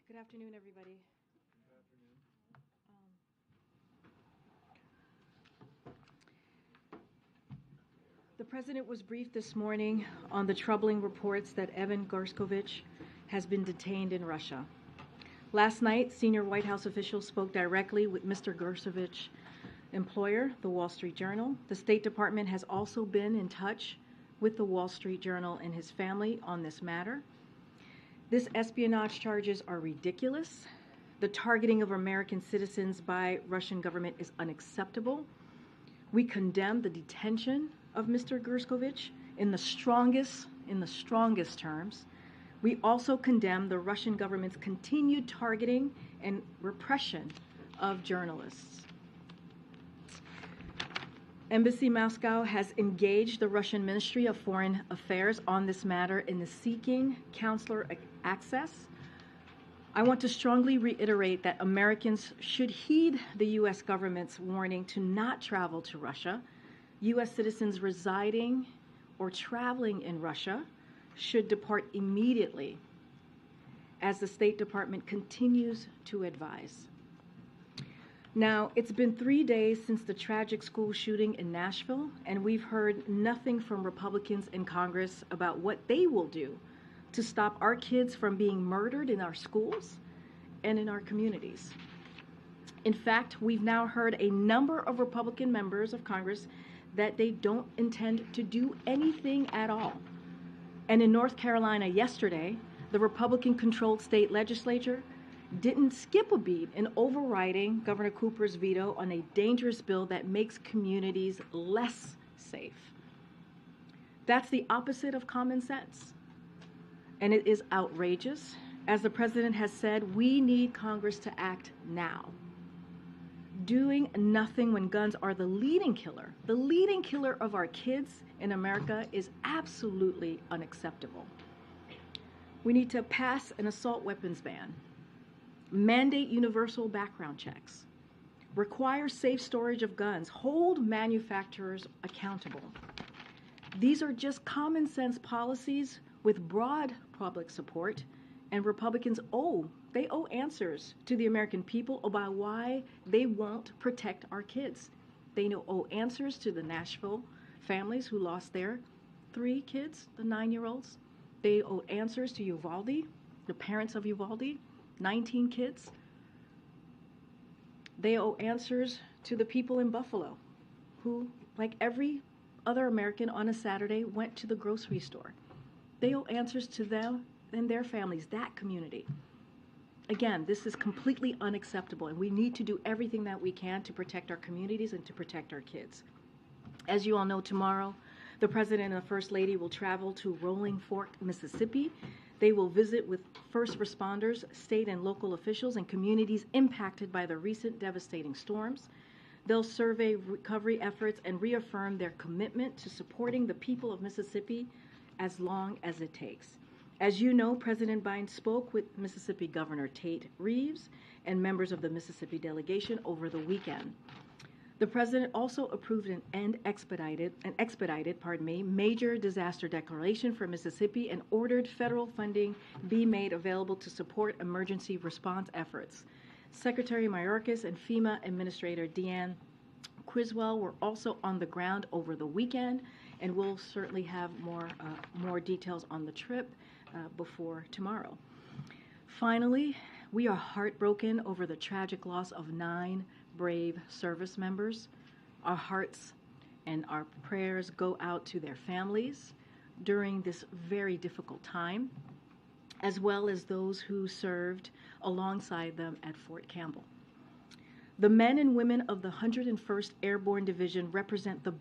Good afternoon, everybody. Good afternoon. The President was briefed this morning on the troubling reports that Evan Gershkovich has been detained in Russia. Last night, senior White House officials spoke directly with Mr. Gershkovich's employer, the Wall Street Journal. The State Department has also been in touch with the Wall Street Journal and his family on this matter. These espionage charges are ridiculous. The targeting of American citizens by Russian government is unacceptable. We condemn the detention of Mr. Gershkovich in the strongest terms. We also condemn the Russian government's continued targeting and repression of journalists. Embassy Moscow has engaged the Russian Ministry of Foreign Affairs on this matter in the seeking consular access. I want to strongly reiterate that Americans should heed the U.S. government's warning to not travel to Russia. U.S. citizens residing or traveling in Russia should depart immediately, as the State Department continues to advise. Now, it's been 3 days since the tragic school shooting in Nashville, and we've heard nothing from Republicans in Congress about what they will do to stop our kids from being murdered in our schools and in our communities. In fact, we've now heard a number of Republican members of Congress that they don't intend to do anything at all. And in North Carolina yesterday, the Republican-controlled state legislature didn't skip a beat in overriding Governor Cooper's veto on a dangerous bill that makes communities less safe. That's the opposite of common sense. And it is outrageous. As the President has said, we need Congress to act now. Doing nothing when guns are the leading killer of our kids in America is absolutely unacceptable. We need to pass an assault weapons ban, mandate universal background checks, require safe storage of guns, hold manufacturers accountable. These are just common sense policies with broad public support, and Republicans owe answers to the American people about why they won't protect our kids. They owe answers to the Nashville families who lost their 3 kids, the 9-year-olds. They owe answers to Uvalde, the parents of Uvalde, 19 kids. They owe answers to the people in Buffalo who, like every other American on a Saturday, went to the grocery store. They owe answers to them and their families, that community. Again, this is completely unacceptable, and we need to do everything that we can to protect our communities and to protect our kids. As you all know, tomorrow, the President and the First Lady will travel to Rolling Fork, Mississippi. They will visit with first responders, state and local officials, and communities impacted by the recent devastating storms. They'll survey recovery efforts and reaffirm their commitment to supporting the people of Mississippi as long as it takes. As you know, President Biden spoke with Mississippi Governor Tate Reeves and members of the Mississippi delegation over the weekend. The President also approved an expedited major disaster declaration for Mississippi and ordered federal funding be made available to support emergency response efforts. Secretary Mayorkas and FEMA Administrator Deanne Criswell were also on the ground over the weekend, and we'll certainly have more details on the trip before tomorrow. Finally, we are heartbroken over the tragic loss of 9 brave service members. Our hearts and our prayers go out to their families during this very difficult time, as well as those who served alongside them at Fort Campbell. The men and women of the 101st Airborne Division represent the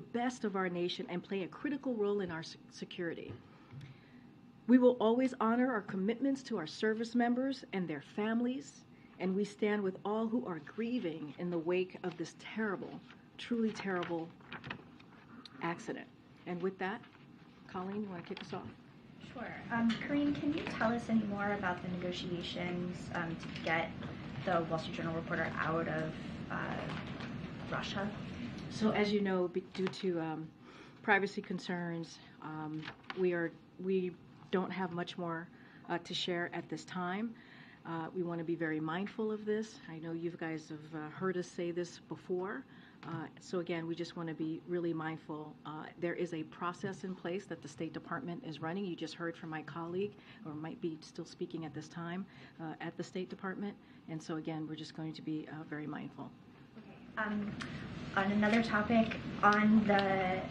best of our nation, and play a critical role in our security. We will always honor our commitments to our service members and their families, and we stand with all who are grieving in the wake of this terrible, truly terrible accident. And with that, Colleen, you want to kick us off? Sure. Karine, can you tell us any more about the negotiations to get the Wall Street Journal reporter out of Russia? So as you know, due to privacy concerns, we don't have much more to share at this time. We want to be very mindful of this. I know you guys have heard us say this before. So again, we just want to be really mindful. There is a process in place that the State Department is running. You just heard from my colleague, or might be still speaking at this time, at the State Department. And so again, we're just going to be very mindful. Okay. On another topic, on the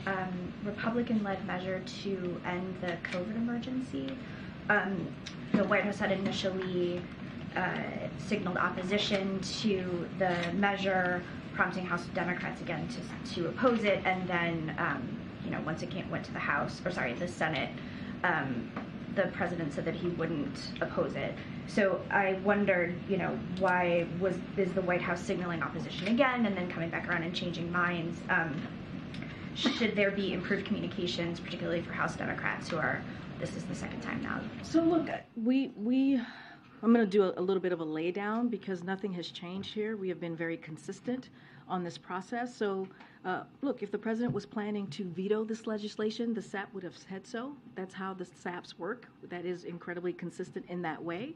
Republican-led measure to end the COVID emergency, the White House had initially signaled opposition to the measure, prompting House Democrats again to oppose it, and then once it went to the Senate, the president said that he wouldn't oppose it. So I wondered, why is the White House signaling opposition again and then coming back around and changing minds? Should there be improved communications, particularly for House Democrats this is the second time now? So look, I'm going to do a little bit of a lay down because nothing has changed here. We have been very consistent on this process. So look, if the president was planning to veto this legislation, the SAP would have said so. That's how the SAPs work. That is incredibly consistent in that way.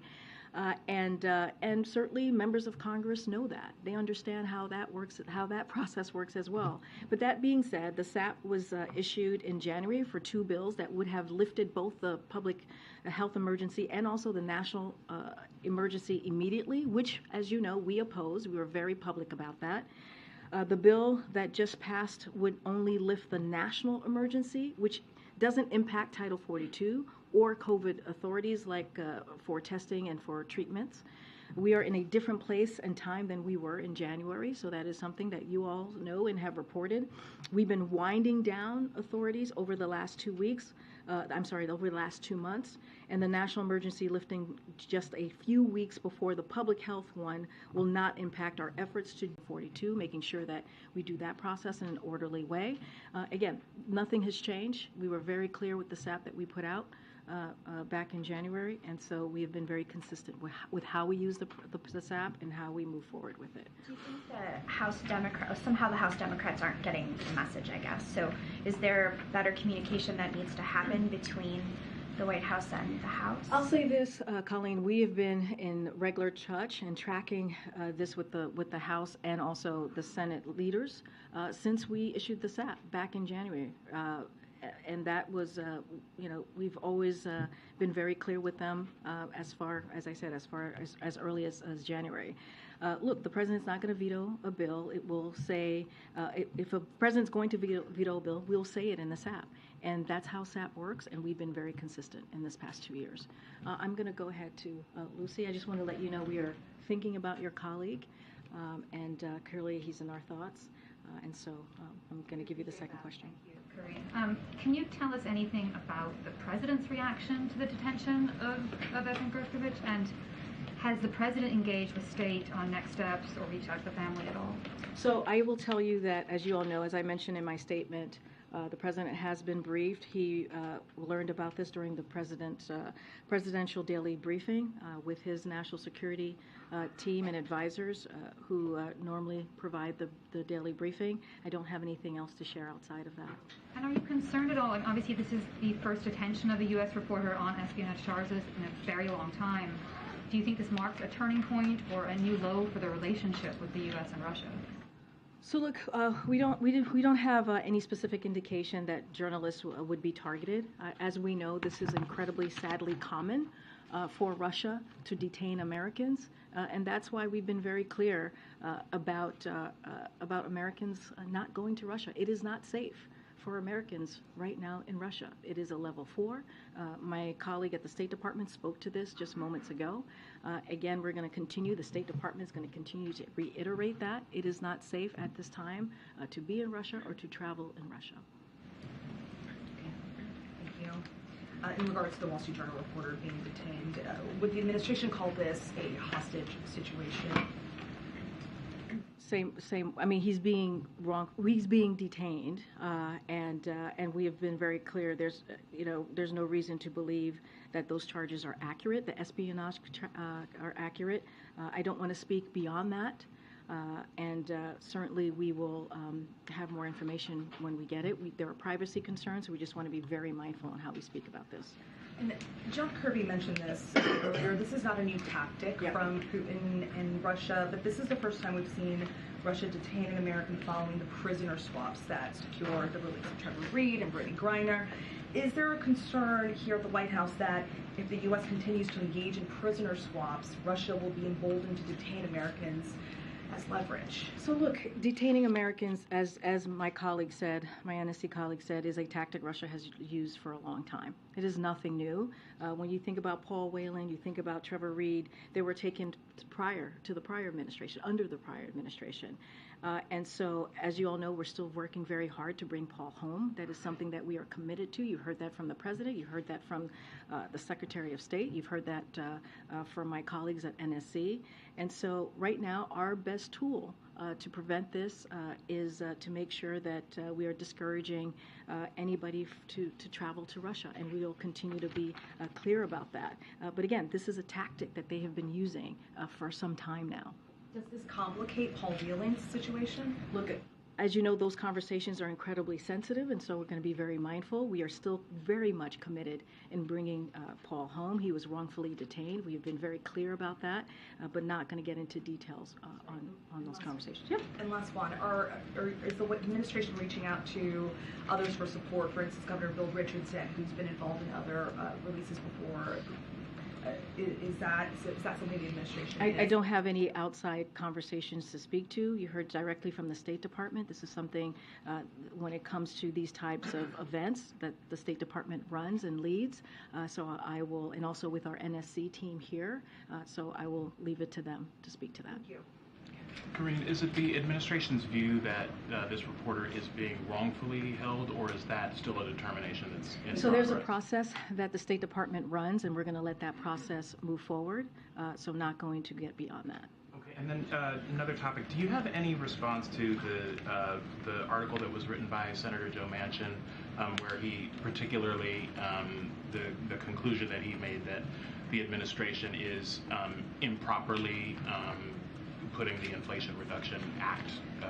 And certainly members of Congress know that. They understand how that works, how that process works as well. But that being said, the SAP was issued in January for 2 bills that would have lifted both the public health emergency and also the national emergency immediately, which, as you know, we oppose. We were very public about that. The bill that just passed would only lift the national emergency, which doesn't impact Title 42 or COVID authorities like for testing and for treatments. We are in a different place and time than we were in January, so that is something that you all know and have reported. We've been winding down authorities over the last 2 weeks, over the last 2 months, and the national emergency lifting just a few weeks before the public health one will not impact our efforts to 42, making sure that we do that process in an orderly way. Again, nothing has changed. We were very clear with the SAP that we put out back in January, and so we have been very consistent with how we use the SAP and how we move forward with it. Do you think somehow the House Democrats aren't getting the message, I guess? So is there better communication that needs to happen between the White House and the House? I'll say this, Colleen, we have been in regular touch and tracking this with the House and also the Senate leaders since we issued the SAP back in January. And that was, we've always been very clear with them as far as early as January. Look, the president's not going to veto a bill. It will say, if a president's going to veto a bill, we'll say it in the SAP. And that's how SAP works, and we've been very consistent in this past 2 years. I'm going to go ahead to Lucy. I just want to let you know we are thinking about your colleague, and clearly he's in our thoughts. And so I'm going to give you the second question. Thank you, Karine. Can you tell us anything about the president's reaction to the detention of Evan Gershkovich? And has the president engaged with state on next steps or reached out to the family at all? So I will tell you that, as you all know, as I mentioned in my statement, the president has been briefed. He learned about this during the presidential daily briefing with his national security team and advisors who normally provide the daily briefing. I don't have anything else to share outside of that. And are you concerned at all? Obviously, this is the first detention of a U.S. reporter on espionage charges in a very long time. Do you think this marks a turning point or a new low for the relationship with the U.S. and Russia? So look, we don't have any specific indication that journalists would be targeted. As we know, this is incredibly, sadly common for Russia to detain Americans, and that's why we've been very clear about Americans not going to Russia. It is not safe for Americans right now in Russia. It is a level 4. My colleague at the State Department spoke to this just moments ago. Again, we're going to continue, the State Department is going to continue to reiterate that. It is not safe at this time to be in Russia or to travel in Russia. Thank you. In regards to the Wall Street Journal reporter being detained, would the administration call this a hostage situation? Same. I mean, he's being detained, and we have been very clear. There's no reason to believe that those charges are accurate. The espionage are accurate. I don't want to speak beyond that. Certainly we will have more information when we get it. There are privacy concerns, so we just want to be very mindful on how we speak about this. And John Kirby mentioned this earlier. This is not a new tactic from Putin and Russia, but this is the first time we've seen Russia detain an American following the prisoner swaps that secured the release of Trevor Reed and Brittany Griner. Is there a concern here at the White House that if the U.S. continues to engage in prisoner swaps, Russia will be emboldened to detain Americans as leverage? So look, detaining Americans, as my colleague said, my NSC colleague said, is a tactic Russia has used for a long time. It is nothing new. When you think about Paul Whelan, you think about Trevor Reed, they were taken prior to the prior administration, under the prior administration. And so, as you all know, we're still working very hard to bring Paul home. That is something that we are committed to. You heard that from the President. You heard that from the Secretary of State. You've heard that from my colleagues at NSC. And so right now, our best tool to prevent this is to make sure that we are discouraging anybody to travel to Russia, and we will continue to be clear about that. But again, this is a tactic that they have been using for some time now. Does this complicate Paul Whelan's situation? Look, as you know, those conversations are incredibly sensitive, and so we're going to be very mindful. We are still very much committed in bringing Paul home. He was wrongfully detained. We have been very clear about that, but not going to get into details on those conversations. Yep. And last one, is the administration reaching out to others for support? For instance, Governor Bill Richardson, who's been involved in other releases before. Is that something the administration I don't have any outside conversations to speak to. You heard directly from the State Department. This is something, when it comes to these types of events, that the State Department runs and leads. So I will, and also with our NSC team here, so I will leave it to them to speak to that. Thank you. Karine, is it the administration's view that this reporter is being wrongfully held, or is that still a determination that's in progress? So there's a process that the State Department runs, and we're going to let that process move forward. So I'm not going to get beyond that. Okay, and then another topic. Do you have any response to the article that was written by Senator Joe Manchin, where he particularly the conclusion that he made that the administration is improperly putting the Inflation Reduction Act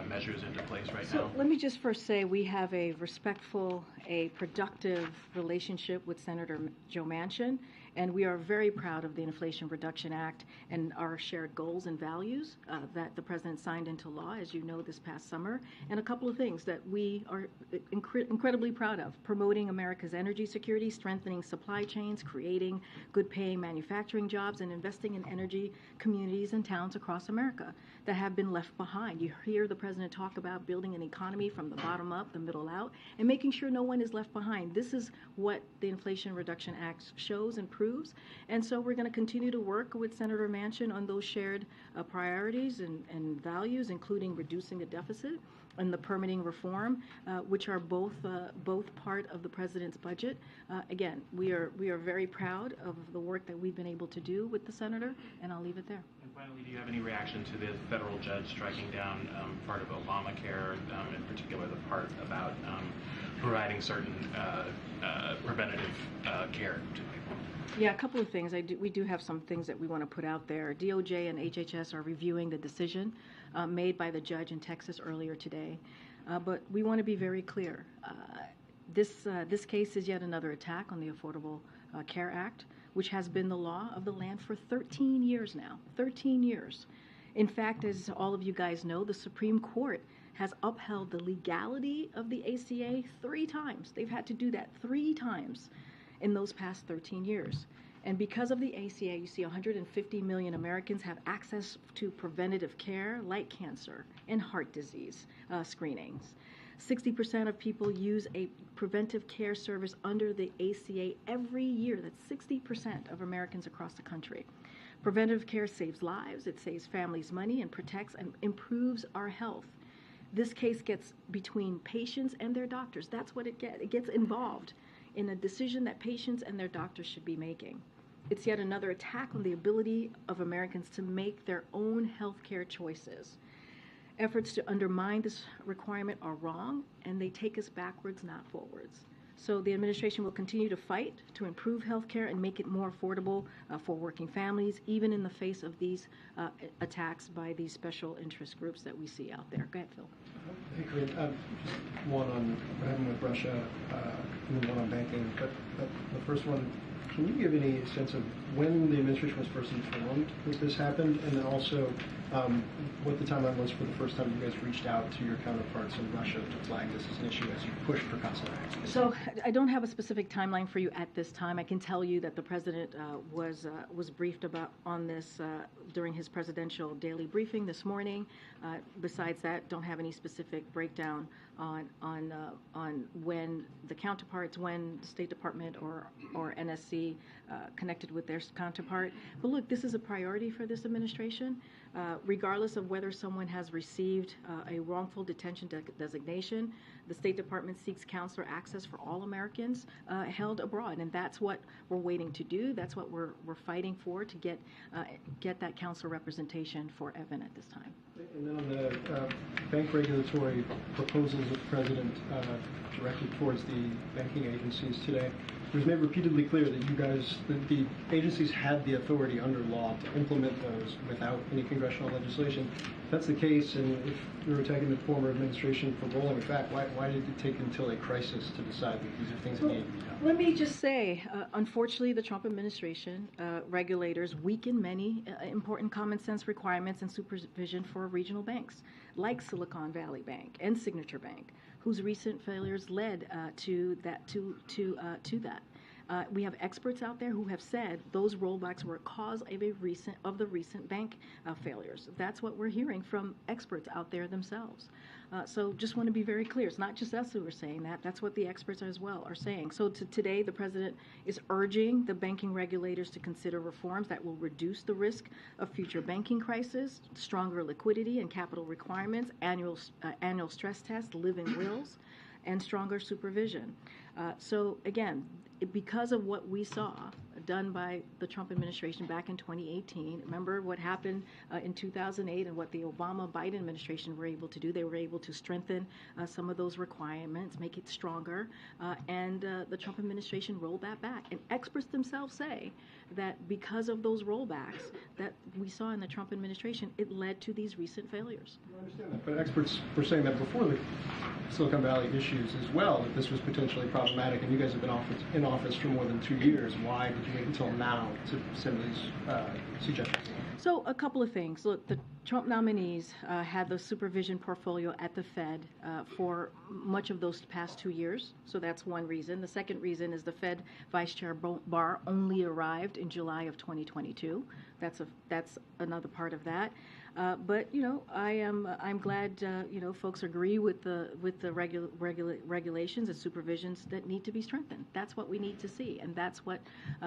measures into place right now? So let me just first say we have a respectful, a productive relationship with Senator Joe Manchin, and we are very proud of the Inflation Reduction Act and our shared goals and values that the President signed into law, as you know, this past summer, and a couple of things that we are incredibly proud of: promoting America's energy security, strengthening supply chains, creating good-paying manufacturing jobs, and investing in energy communities and towns across America that have been left behind. You hear the President talk about building an economy from the bottom up, the middle out, and making sure no one is left behind. This is what the Inflation Reduction Act shows and proves. And so we're going to continue to work with Senator Manchin on those shared priorities and values, including reducing the deficit and the permitting reform, which are both part of the President's budget. Again, we are very proud of the work that we've been able to do with the Senator, and I'll leave it there. And finally, do you have any reaction to the federal judge striking down part of Obamacare, in particular the part about providing certain preventative care to people? Yeah, a couple of things. We do have some things that we want to put out there. DOJ and HHS are reviewing the decision made by the judge in Texas earlier today. But we want to be very clear. This case is yet another attack on the Affordable Care Act, which has been the law of the land for 13 years now. 13 years. In fact, as all of you guys know, the Supreme Court has upheld the legality of the ACA 3 times. They've had to do that 3 times in those past 13 years. And because of the ACA, you see 150 million Americans have access to preventative care like cancer and heart disease screenings. 60% of people use a preventive care service under the ACA every year. That's 60% of Americans across the country. Preventive care saves lives, it saves families money, and protects and improves our health. This case gets between patients and their doctors. That's what it gets. It gets involved in a decision that patients and their doctors should be making. It's yet another attack on the ability of Americans to make their own health care choices. Efforts to undermine this requirement are wrong, and they take us backwards, not forwards. So the administration will continue to fight to improve health care and make it more affordable for working families, even in the face of these attacks by these special interest groups that we see out there. Go ahead, Phil. Hey, Karine, just one on what happened with Russia and then one on banking. But the first one, can you give any sense of when the administration was first informed that this happened, and then also what the timeline was for the first time you guys reached out to your counterparts in Russia to flag this as an issue as you pushed for consular access? So I don't have a specific timeline for you at this time. I can tell you that the president was briefed on this during his presidential daily briefing this morning. Besides that, don't have any specific breakdown on when the counterparts, when the State Department or NSC connected with their counterpart. But look, this is a priority for this administration. Regardless of whether someone has received a wrongful detention designation, the State Department seeks consular access for all Americans held abroad, and that's what we're waiting to do. That's what we're fighting for, to get that consular representation for Evan at this time. And then on the bank regulatory proposals of the president directed towards the banking agencies today, it was made repeatedly clear that you guys, the agencies had the authority under law to implement those without any congressional legislation. If that's the case, and if you're attacking the former administration for rolling it back, why did it take until a crisis to decide that these are things that need to be done? Let me just say, unfortunately, the Trump administration regulators weaken many important common sense requirements and supervision for regional banks, like Silicon Valley Bank and Signature Bank, whose recent failures led to that. We have experts out there who have said those rollbacks were a cause of the recent bank failures. That's what we're hearing from experts out there themselves. So just want to be very clear. It's not just us who are saying that. That's what the experts as well are saying. So today, the president is urging the banking regulators to consider reforms that will reduce the risk of future banking crises, stronger liquidity and capital requirements, annual stress tests, living wills, and stronger supervision. So again, because of what we saw done by the Trump administration back in 2018, remember what happened in 2008 and what the Obama-Biden administration were able to do. They were able to strengthen some of those requirements, make it stronger, and the Trump administration rolled that back. And experts themselves say that because of those rollbacks that we saw in the Trump administration, it led to these recent failures. I understand that, but experts were saying that before the Silicon Valley issues as well, that this was potentially problematic, and you guys have been in office for more than 2 years. Why did you wait until now to send these suggestions? So a couple of things. Look, the Trump nominees had the supervision portfolio at the Fed for much of those past 2 years. So that's one reason. The second reason is the Fed Vice Chair Barr only arrived in July of 2022. That's another part of that. But I'm glad folks agree with the regulations and supervisions that need to be strengthened. That's what we need to see, and that's what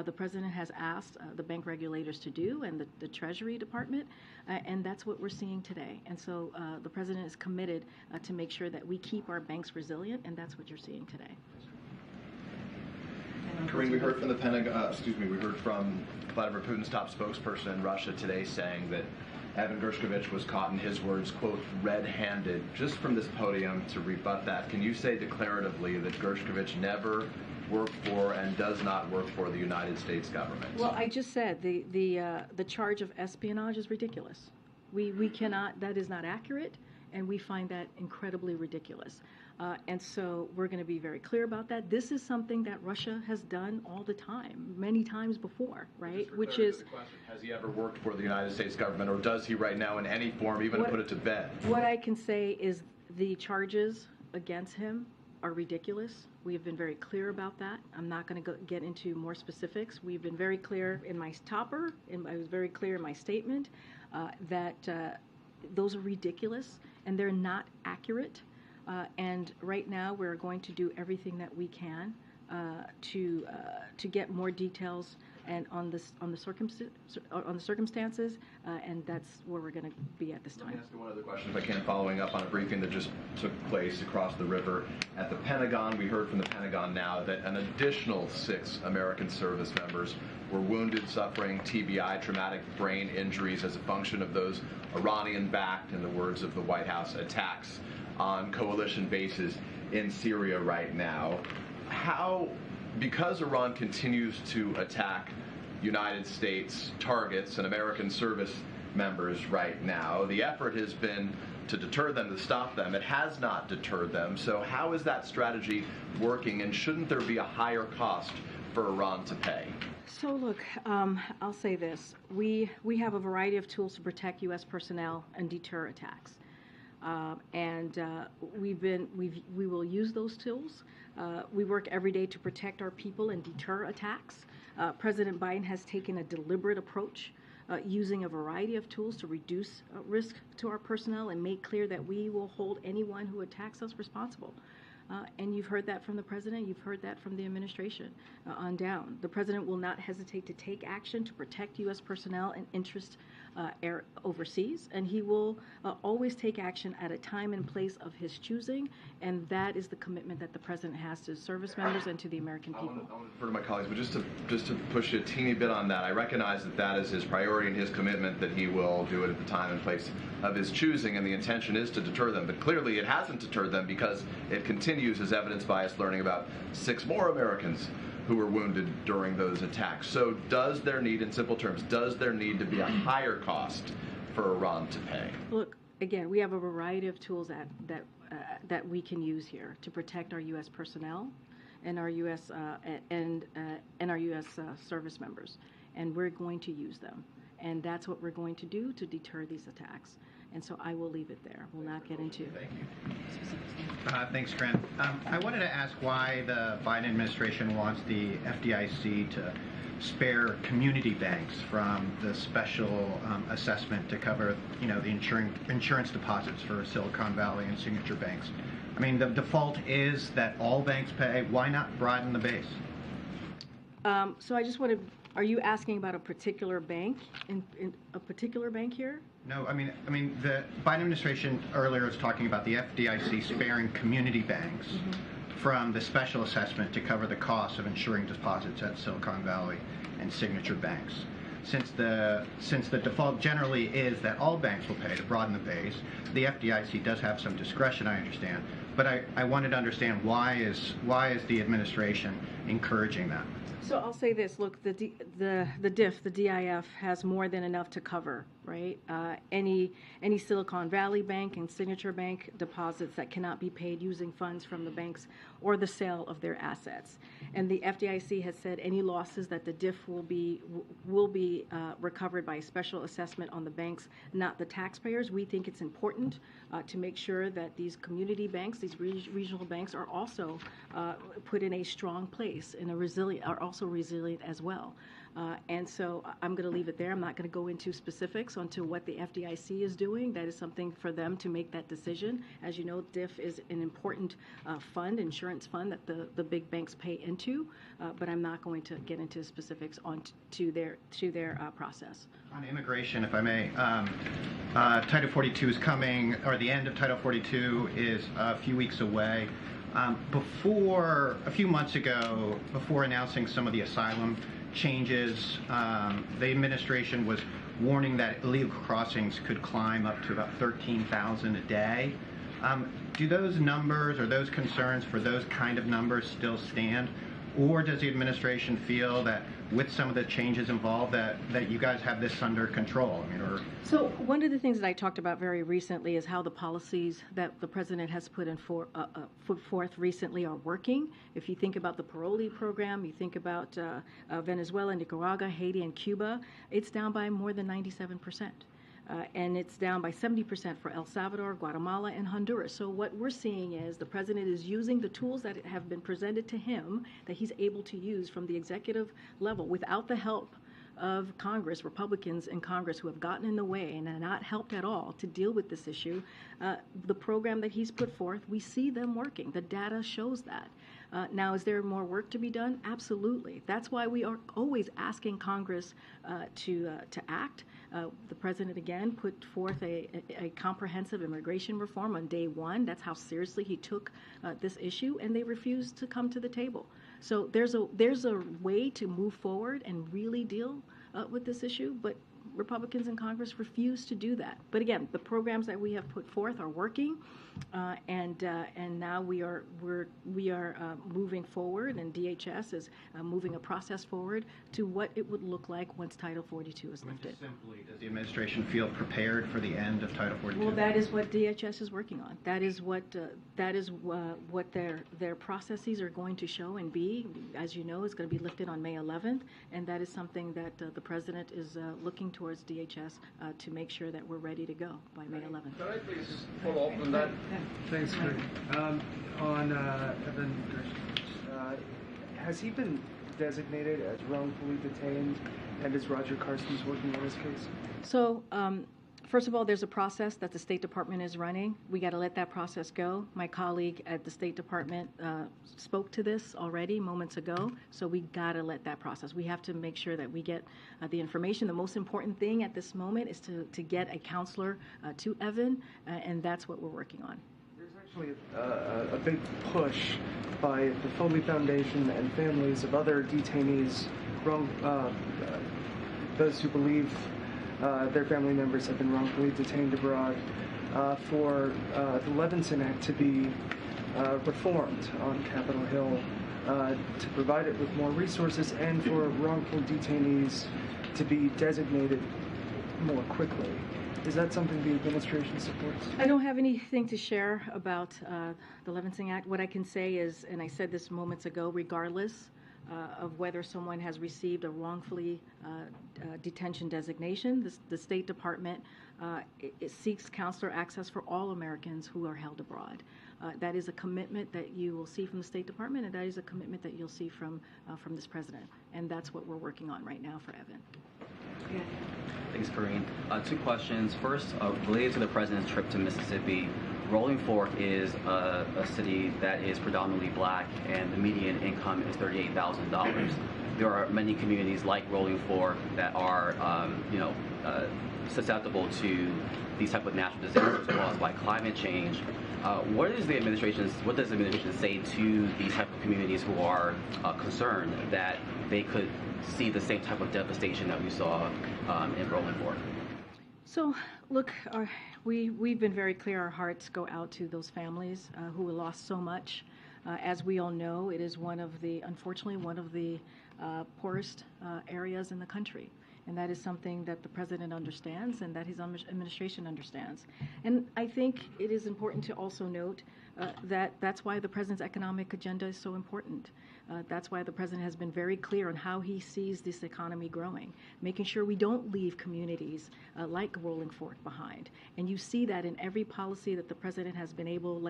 the president has asked the bank regulators to do, and the Treasury Department, and that's what we're seeing today. And so the president is committed to make sure that we keep our banks resilient, and that's what you're seeing today. Karine, we heard from the Pentagon. We heard from Vladimir Putin's top spokesperson in Russia today saying that Evan Gershkovich was caught, in his words, quote, red-handed. Just from this podium to rebut that, can you say declaratively that Gershkovich never worked for and does not work for the United States government? Well, I just said the charge of espionage is ridiculous. We cannot. That is not accurate, and we find that incredibly ridiculous. And so we're going to be very clear about that. This is something that Russia has done all the time, many times before, right? Which is, has he ever worked for the United States government, or does he right now in any form, even to put it to bed? What I can say is the charges against him are ridiculous. We have been very clear about that. I'm not going to get into more specifics. We've been very clear in my topper, I was very clear in my statement that those are ridiculous and they're not accurate. And right now, we're going to do everything that we can to get more details and on the circumstances, and that's where we're going to be at this time. Let me ask you one other question, if I can, following up on a briefing that just took place across the river at the Pentagon. We heard from the Pentagon now that an additional 6 American service members were wounded, suffering TBI, traumatic brain injuries, as a function of those Iranian-backed, in the words of the White House, attacks on coalition bases in Syria right now. because Iran continues to attack United States targets and American service members right now, the effort has been to deter them, to stop them. It has not deterred them. So how is that strategy working, and shouldn't there be a higher cost for Iran to pay? So look, I'll say this. We have a variety of tools to protect U.S. personnel and deter attacks. We will use those tools. We work every day to protect our people and deter attacks. President Biden has taken a deliberate approach using a variety of tools to reduce risk to our personnel and make clear that we will hold anyone who attacks us responsible. And you've heard that from the president, you've heard that from the administration on down. The president will not hesitate to take action to protect U.S. personnel and interests overseas, and he will always take action at a time and place of his choosing, and that is the commitment that the president has to service members and to the American people. I want to refer to my colleagues, but just to push you a teeny bit on that, I recognize that that is his priority and his commitment, that he will do it at the time and place of his choosing, and the intention is to deter them. But clearly it hasn't deterred them, because it continues, as evidenced by us learning about 6 more Americans who were wounded during those attacks. So does there need, in simple terms, does there need to be a higher cost for Iran to pay? Look, again, we have a variety of tools that we can use here to protect our U.S. personnel and our U.S. and our U.S. Service members, and we're going to use them, and that's what we're going to do to deter these attacks. And so I will leave it there. We'll not get into specifics. Thanks, Karine. I wanted to ask why the Biden administration wants the FDIC to spare community banks from the special assessment to cover, the insurance deposits for Silicon Valley and signature banks. I mean, the default is that all banks pay. Why not broaden the base? So I just want to. Are you asking about a particular bank, in a particular bank here? No, I mean, the Biden administration earlier was talking about the FDIC sparing community banks from the special assessment to cover the cost of insuring deposits at Silicon Valley and signature banks. Since the default generally is that all banks will pay to broaden the base, the FDIC does have some discretion, I understand. But I wanted to understand why is the administration encouraging that? So I'll say this. Look, the DIF has more than enough to cover, right? Any Silicon Valley Bank and Signature Bank deposits that cannot be paid using funds from the banks or the sale of their assets. And the FDIC has said any losses that the DIF will be recovered by a special assessment on the banks, not the taxpayers. We think it's important to make sure that these community banks, these regional banks, are also put in a strong place and are also resilient as well. And so I'm going to leave it there. I'm not going to go into specifics onto what the FDIC is doing. That is something for them to make that decision. As you know, DIF is an important insurance fund that the big banks pay into, but I'm not going to get into specifics to their process. On immigration, if I may, Title 42 is coming, or the end of Title 42 is a few weeks away. A few months ago, before announcing some of the asylum changes, the administration was warning that illegal crossings could climb up to about 13,000 a day. Do those numbers or those concerns for those kind of numbers still stand? Or does the administration feel that with some of the changes involved that you guys have this under control? So one of the things that I talked about very recently is how the policies that the president has put forth recently are working. If you think about the parolee program, you think about Venezuela, Nicaragua, Haiti, and Cuba, it's down by more than 97%. And it's down by 70% for El Salvador, Guatemala, and Honduras. So what we're seeing is the president is using the tools that have been presented to him that he's able to use from the executive level without the help of Congress, Republicans in Congress who have gotten in the way and have not helped at all to deal with this issue. The program that he's put forth, we see them working. The data shows that. Now, is there more work to be done? Absolutely. That's why we are always asking Congress to act. The president, again, put forth a comprehensive immigration reform on day one. That's how seriously he took this issue, and they refused to come to the table. So there's a way to move forward and really deal with this issue, but Republicans in Congress refuse to do that. But again, the programs that we have put forth are working. And now we are moving forward, and DHS is moving a process forward to what it would look like once Title 42 is lifted. Just simply, does the administration feel prepared for the end of Title 42? Well, that is what DHS is working on. That is what their processes are going to show and be. As you know, it's going to be lifted on May 11th, and that is something that the president is looking towards DHS to make sure that we're ready to go by May 11th. Can I please follow up on that? Thanks, Karine. On Evan Gershkovich, has he been designated as wrongfully detained, and is Roger Carstens working on his case? So, first of all, there's a process that the State Department is running. We got to let that process go. My colleague at the State Department spoke to this already moments ago, so we got to let that process. We have to make sure that we get the information. The most important thing at this moment is to get a counselor to Evan, and that's what we're working on. There's actually a big push by the Foley Foundation and families of other detainees, those who believe their family members have been wrongfully detained abroad, for the Levinson Act to be reformed on Capitol Hill, to provide it with more resources, and for wrongful detainees to be designated more quickly. Is that something the administration supports? I don't have anything to share about the Levinson Act. What I can say is, and I said this moments ago, regardless of whether someone has received a wrongfully detention designation, the State Department it seeks counselor access for all Americans who are held abroad. That is a commitment that you will see from the State Department, and that is a commitment that you'll see from this president. And that's what we're working on right now for Evan. Yeah. Thanks, Karine. Two questions. First, related to the president's trip to Mississippi. Rolling Fork is a city that is predominantly black, and the median income is $38,000. There are many communities like Rolling Fork that are, susceptible to these type of natural disasters caused by climate change. What does the administration say to these type of communities who are concerned that they could see the same type of devastation that we saw in Rolling Fork? So, look, we've been very clear. Our hearts go out to those families who lost so much. As we all know, it is unfortunately, one of the poorest areas in the country. And that is something that the president understands and that his administration understands. And I think it is important to also note that that's why the president's economic agenda is so important. That's why the president has been very clear on how he sees this economy growing, making sure we don't leave communities like Rolling Fork behind. And you see that in every policy that the president has been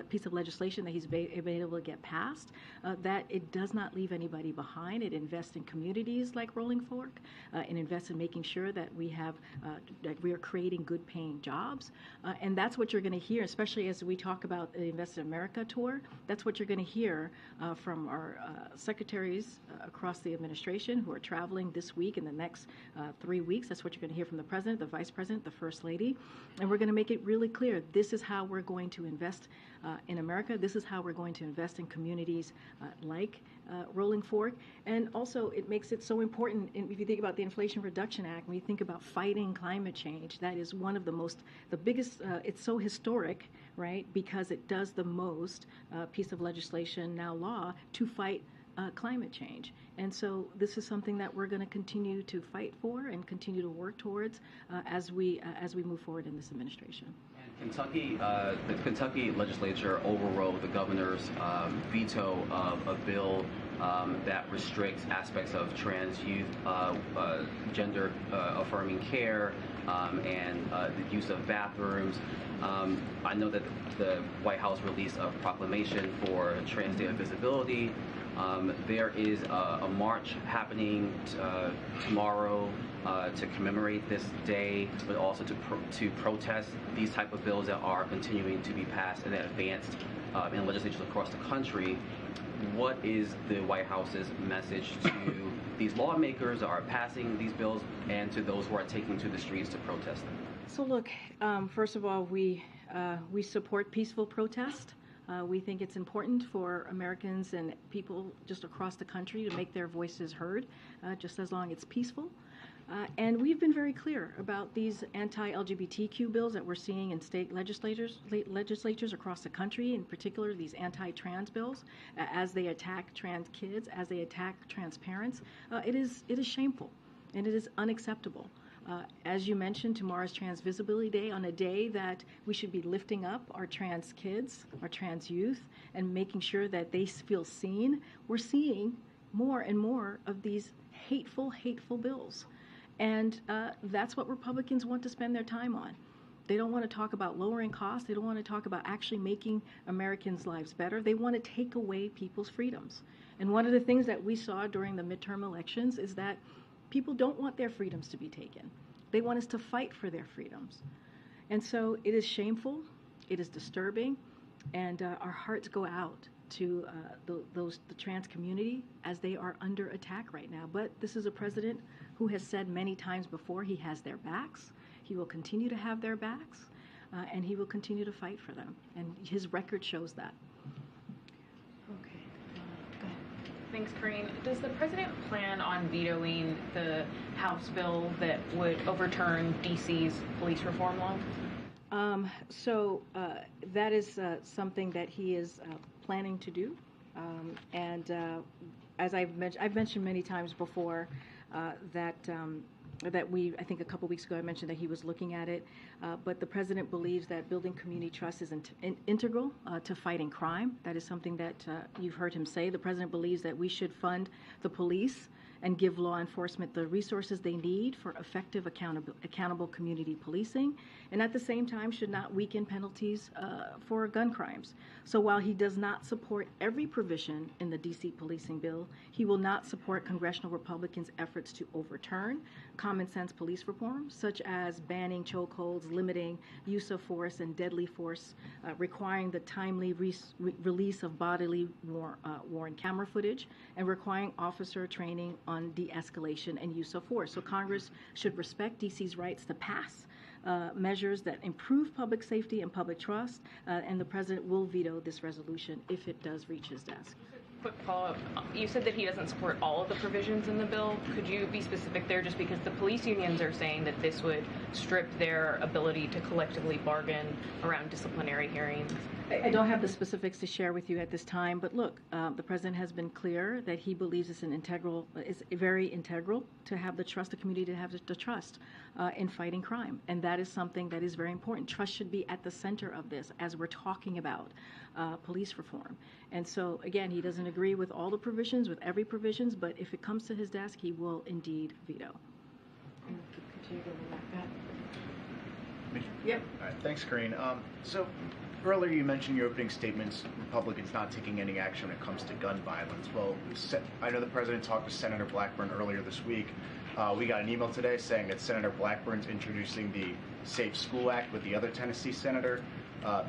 piece of legislation that he's been able to get passed, that it does not leave anybody behind. It invests in communities like Rolling Fork, and invests in making sure that we are creating good paying jobs. And that's what you're going to hear, especially as we talk about the Invest in America tour. That's what you're going to hear from our secretaries across the administration who are traveling this week and the next 3 weeks. That's what you're going to hear from the president, the vice president, the first lady. And we're going to make it really clear. This is how we're going to invest in America. This is how we're going to invest in communities like Rolling Fork. And also, it makes it so important. And if you think about the Inflation Reduction Act, when you think about fighting climate change, that is one of the biggest, it's so historic, right? Because it does the most piece of legislation, now law, to fight climate change. And so this is something that we're going to continue to fight for and continue to work towards as we move forward in this administration. Kentucky, the Kentucky legislature overrode the governor's veto of a bill that restricts aspects of trans youth, gender affirming care, and the use of bathrooms. I know that the White House released a proclamation for Trans Day of Visibility. There is a march happening tomorrow to commemorate this day, but also to protest these type of bills that are continuing to be passed and advanced in legislatures across the country. What is the White House's message to these lawmakers that are passing these bills and to those who are taking to the streets to protest them? So look, first of all, we support peaceful protest. We think it's important for Americans and people just across the country to make their voices heard, just as long as it's peaceful. And we've been very clear about these anti-LGBTQ bills that we're seeing in state legislatures across the country, in particular these anti-trans bills, as they attack trans kids, as they attack trans parents. It is shameful, and it is unacceptable. As you mentioned, tomorrow's Trans Visibility Day, on a day that we should be lifting up our trans kids, our trans youth, and making sure that they feel seen. We're seeing more and more of these hateful bills. And that's what Republicans want to spend their time on. They don't want to talk about lowering costs. They don't want to talk about actually making Americans' lives better. They want to take away people's freedoms. And one of the things that we saw during the midterm elections is that people don't want their freedoms to be taken. They want us to fight for their freedoms. And so it is shameful, it is disturbing, and our hearts go out to the trans community as they are under attack right now. But this is a president who has said many times before he has their backs. He will continue to have their backs, and he will continue to fight for them. And his record shows that. Okay. Go ahead. Thanks, Karine. Does the president plan on vetoing the House bill that would overturn D.C.'s police reform law? That is something that he is planning to do. As I've mentioned many times before, that I think a couple weeks ago I mentioned that he was looking at it, but the president believes that building community trust is integral to fighting crime. That is something that you've heard him say. The president believes that we should fund the police and give law enforcement the resources they need for effective accountable community policing, and at the same time should not weaken penalties for gun crimes. So while he does not support every provision in the D.C. policing bill, he will not support congressional Republicans' efforts to overturn common sense police reform, such as banning chokeholds, limiting use of force and deadly force, requiring the timely release of bodily worn camera footage, and requiring officer training on de-escalation and use of force. So Congress should respect D.C.'s rights to pass measures that improve public safety and public trust, and the president will veto this resolution if it does reach his desk. Quick follow-up. You said that he doesn't support all of the provisions in the bill. Could you be specific there, just because the police unions are saying that this would strip their ability to collectively bargain around disciplinary hearings? I don't have the specifics to share with you at this time, but look, the president has been clear that he believes it's very integral to have the trust, the community to have the trust in fighting crime. And that is something that is very important. Trust should be at the center of this as we're talking about police reform. And so, again, he doesn't agree with all the provisions, with every provisions, but if it comes to his desk, he will indeed veto. Continue to go back. Yep. All right, thanks, Karine. So earlier you mentioned your opening statements, Republicans not taking any action when it comes to gun violence. Well, I know the president talked to Senator Blackburn earlier this week. We got an email today saying that Senator Blackburn's introducing the Safe School Act with the other Tennessee senator.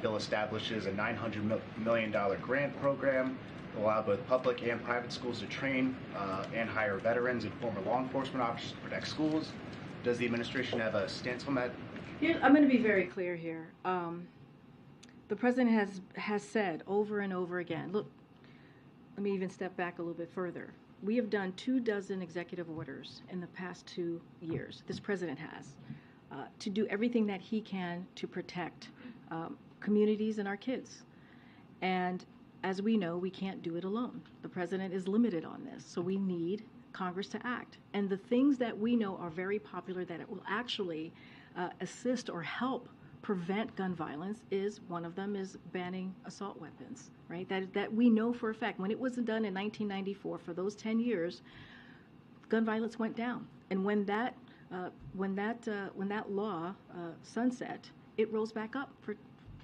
Bill establishes a $900 million grant program that will allow both public and private schools to train and hire veterans and former law enforcement officers to protect schools. Does the administration have a stance on that? I'm going to be very clear here. The president has said over and over again, look, let me even step back a little bit further. We have done 24 executive orders in the past 2 years. This president has, to do everything that he can to protect communities and our kids. And as we know, we can't do it alone. The president is limited on this, so we need Congress to act. And the things that we know are very popular that it will actually assist or help prevent gun violence is, one of them is banning assault weapons, right? That we know for a fact. When it was done in 1994, for those 10 years, gun violence went down. And when that law sunset, it rose back up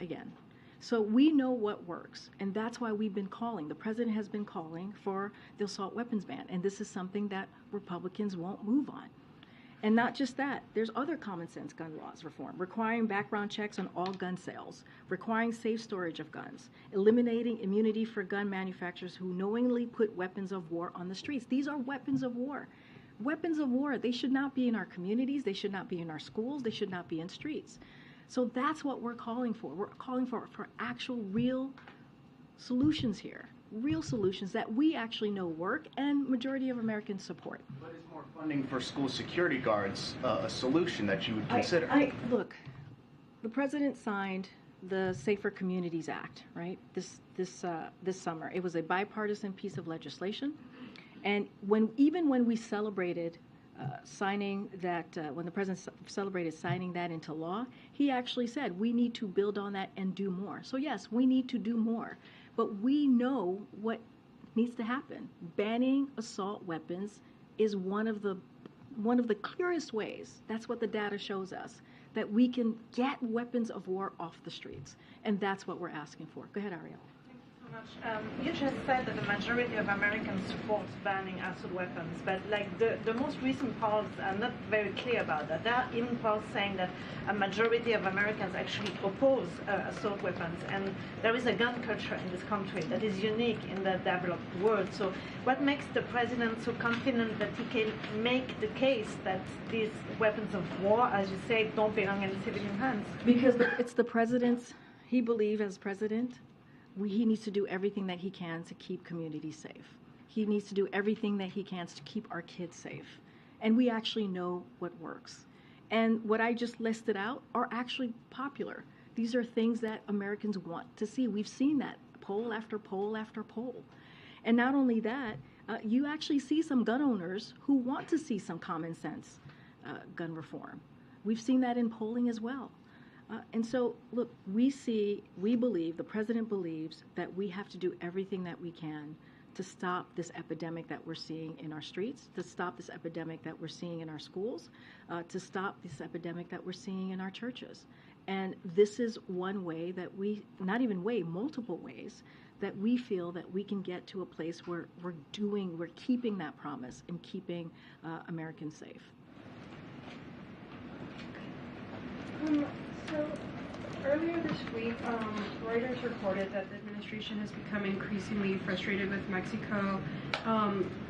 again. So we know what works, and that's why we've been calling. The president has been calling for the assault weapons ban, and this is something that Republicans won't move on. And not just that, there's other common sense gun laws reform, requiring background checks on all gun sales, requiring safe storage of guns, eliminating immunity for gun manufacturers who knowingly put weapons of war on the streets. These are weapons of war. Weapons of war, they should not be in our communities, they should not be in our schools, they should not be in streets. So that's what we're calling for. We're calling for actual real solutions here. real solutions that we actually know work and majority of Americans support. But is more funding for school security guards a solution that you would consider? Look, the president signed the Safer Communities Act, right? This summer, it was a bipartisan piece of legislation, and even when we celebrated signing that, when the president celebrated signing that into law, he actually said we need to build on that and do more. So yes, we need to do more, but we know what needs to happen. Banning assault weapons is one of the clearest ways. That's what the data shows us, that we can get weapons of war off the streets, and that's what we're asking for. Go ahead, Ariel. You just said that the majority of Americans support banning assault weapons, but like the most recent polls are not very clear about that. There are even polls saying that a majority of Americans actually oppose assault weapons, and there is a gun culture in this country that is unique in the developed world. So what makes the president so confident that he can make the case that these weapons of war, as you say, don't belong in civilian hands? Because it's the president's, he believes as president, he needs to do everything that he can to keep communities safe. He needs to do everything that he can to keep our kids safe. And we actually know what works. And what I just listed out are actually popular. These are things that Americans want to see. We've seen that poll after poll after poll. And not only that, you actually see some gun owners who want to see some common sense gun reform. We've seen that in polling as well. And so, look, we believe, the president believes that we have to do everything that we can to stop this epidemic that we're seeing in our streets, to stop this epidemic that we're seeing in our schools, to stop this epidemic that we're seeing in our churches. And this is one way that multiple ways that we feel that we can get to a place where we're keeping that promise and keeping Americans safe. So earlier this week, Reuters reported that the administration has become increasingly frustrated with Mexico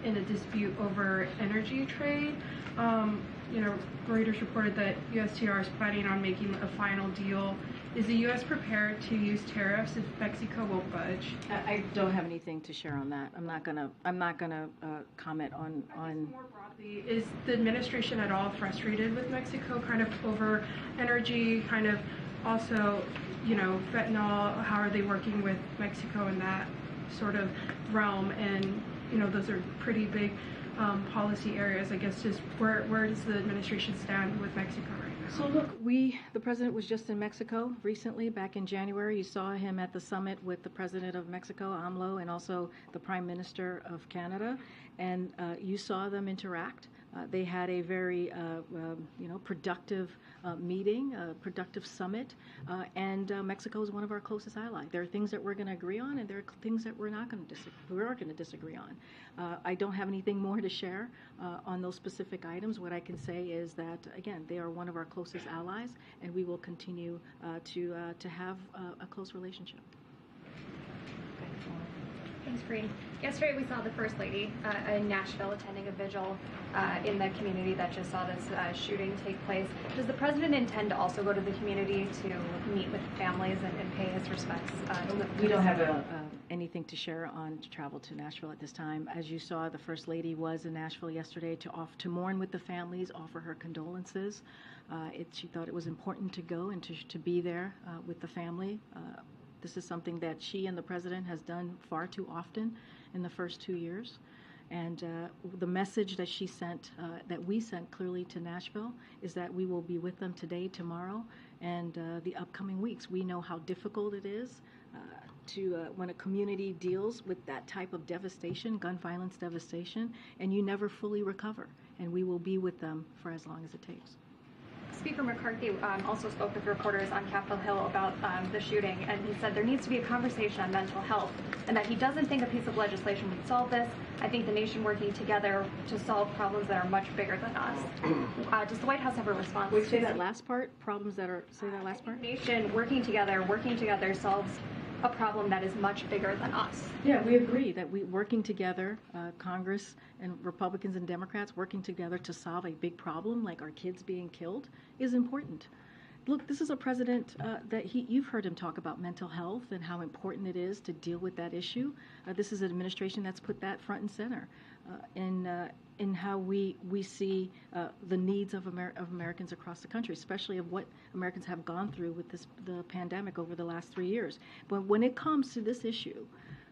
in a dispute over energy trade. Reuters reported that USTR is planning on making a final deal. Is the U.S. prepared to use tariffs if Mexico won't budge? I don't have anything to share on that. I'm not gonna comment on. More broadly, is the administration at all frustrated with Mexico, kind of over energy, kind of also, fentanyl? How are they working with Mexico in that sort of realm? And those are pretty big policy areas. I guess just where does the administration stand with Mexico right now? So look, the president was just in Mexico recently, back in January. You saw him at the summit with the president of Mexico, AMLO, and also the prime minister of Canada, and you saw them interact. They had a very, productive meeting, a productive summit, and Mexico is one of our closest allies. There are things that we're going to agree on, and there are things that we're going to disagree on. I don't have anything more to share on those specific items. What I can say is that, again, they are one of our closest allies, and we will continue to have a close relationship. Thanks, Karine. Yesterday we saw the First Lady in Nashville attending a vigil in the community that just saw this shooting take place. Does the president intend to also go to the community to meet with families and pay his respects? We don't have anything to share on travel to Nashville at this time. As you saw, the First Lady was in Nashville yesterday to mourn with the families, offer her condolences. She thought it was important to go and to be there with the family. This is something that she and the president has done far too often in the first 2 years. And the message that she sent, that we sent clearly to Nashville, is that we will be with them today, tomorrow, and the upcoming weeks. We know how difficult it is when a community deals with that type of devastation, gun violence devastation, and you never fully recover. And we will be with them for as long as it takes. Speaker McCarthy also spoke with reporters on Capitol Hill about the shooting, and he said there needs to be a conversation on mental health, and that he doesn't think a piece of legislation would solve this. I think the nation working together to solve problems that are much bigger than us. Does the White House have a response? Wait, say that last part? Say that last part? The nation working together solves a problem that is much bigger than us. Yeah, we agree that working together, Congress and Republicans and Democrats working together to solve a big problem like our kids being killed is important. Look, this is a president you've heard him talk about mental health and how important it is to deal with that issue. This is an administration that's put that front and center in how we see the needs of Americans across the country, especially of what Americans have gone through with the pandemic over the last 3 years. But when it comes to this issue,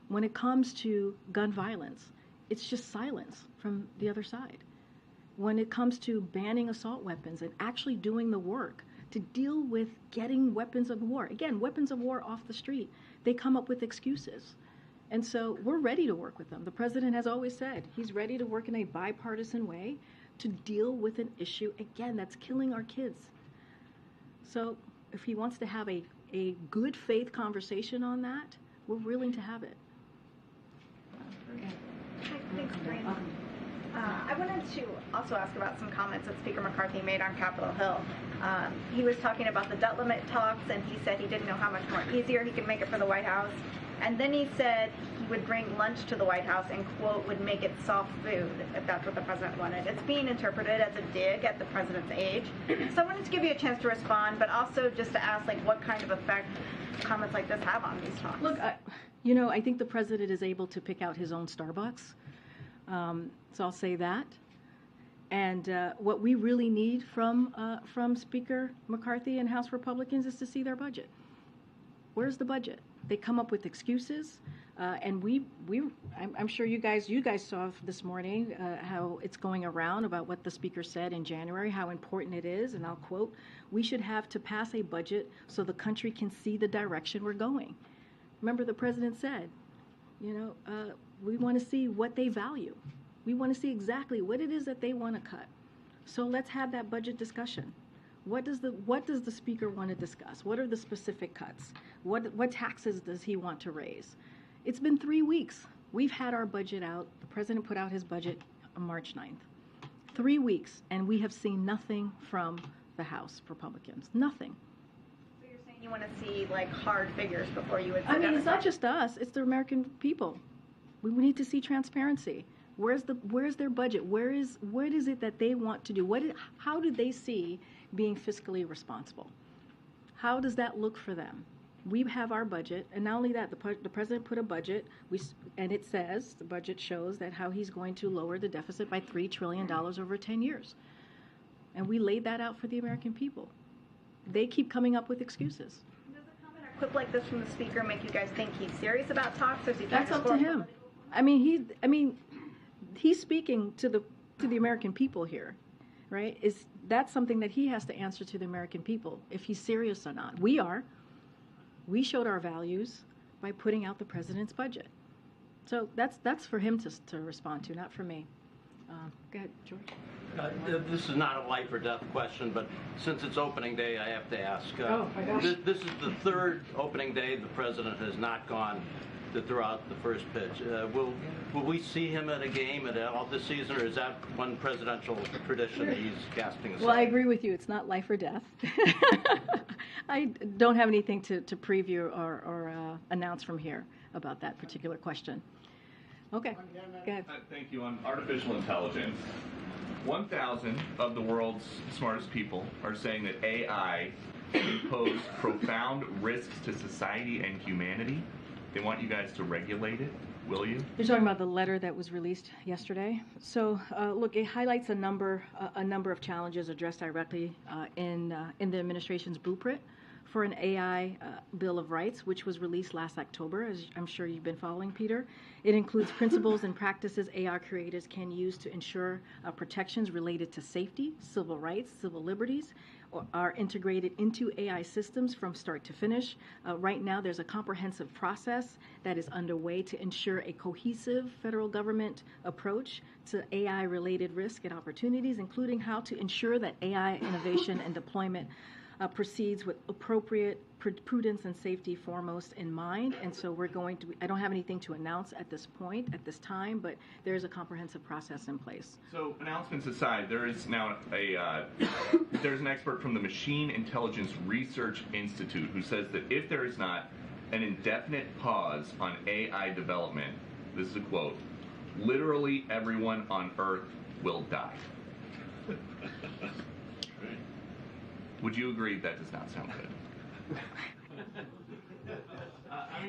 when it comes to gun violence, it's just silence from the other side. When it comes to banning assault weapons and actually doing the work to deal with getting weapons of war. Again, weapons of war off the street. They come up with excuses. And so we're ready to work with them. The president has always said he's ready to work in a bipartisan way to deal with an issue, again, that's killing our kids. So if he wants to have a good faith conversation on that, we're willing to have it. Thanks, Karine. I wanted to also ask about some comments that Speaker McCarthy made on Capitol Hill. He was talking about the debt limit talks, and he said he didn't know how much more easier he could make it for the White House. And then he said he would bring lunch to the White House and, quote, would make it soft food, if that's what the president wanted. It's being interpreted as a dig at the president's age. So I wanted to give you a chance to respond, but also just to ask, like, what kind of effect comments like this have on these talks. Look, I think the president is able to pick out his own Starbucks. So I'll say that. And what we really need from Speaker McCarthy and House Republicans is to see their budget. Where's the budget? They come up with excuses, and I'm sure you guys saw this morning how it's going around about what the speaker said in January, how important it is, and I'll quote, "We should have to pass a budget so the country can see the direction we're going." Remember, the president said, we want to see what they value. We want to see exactly what it is that they want to cut. So let's have that budget discussion. What does the speaker want to discuss? What are the specific cuts? What taxes does he want to raise? It's been 3 weeks. We've had our budget out. The president put out his budget on March 9th. 3 weeks, and we have seen nothing from the House Republicans. Nothing. So you're saying you want to see, like, hard figures before you would sit I mean, down it's and not talk? just us. It's the American people. We need to see transparency. Where's their budget? what is it that they want to do? How do they see being fiscally responsible? How does that look for them? We have our budget, and not only that, the president put a budget, and it says, the budget shows that how he's going to lower the deficit by $3 trillion over 10 years. And we laid that out for the American people. They keep coming up with excuses. Does a comment or quip like this from the speaker make you guys think he's serious about talks, or is he trying That's to up to him. He's speaking to the American people here, right? That's something that he has to answer to the American people, if he's serious or not. We are. We showed our values by putting out the president's budget. So that's for him to respond to, not for me. Go ahead, George. This is not a life or death question, but since it's opening day, I have to ask. My gosh. This is the third opening day the president has not gone to throw out the first pitch. Will we see him at a game at all this season, or is that one presidential tradition that he's casting aside? Well, I agree with you. It's not life or death. I don't have anything to preview or announce from here about that particular question. Okay, go ahead. Thank you. On artificial intelligence, 1,000 of the world's smartest people are saying that AI can pose profound risks to society and humanity. They want you guys to regulate it. Will you? You're talking about the letter that was released yesterday. So, look, it highlights a number of challenges addressed directly in the administration's blueprint for an AI Bill of Rights, which was released last October, as I'm sure you've been following, Peter. It includes principles and practices AI creators can use to ensure protections related to safety, civil rights, civil liberties, are integrated into AI systems from start to finish. Right now, there's a comprehensive process that is underway to ensure a cohesive federal government approach to AI-related risk and opportunities, including how to ensure that AI innovation and deployment proceeds with appropriate prudence and safety foremost in mind. And so I don't have anything to announce at this point, at this time, but there is a comprehensive process in place. So, announcements aside, there is now there's an expert from the Machine Intelligence Research Institute who says that if there is not an indefinite pause on AI development, this is a quote, literally everyone on Earth will die. Would you agree that does not sound good?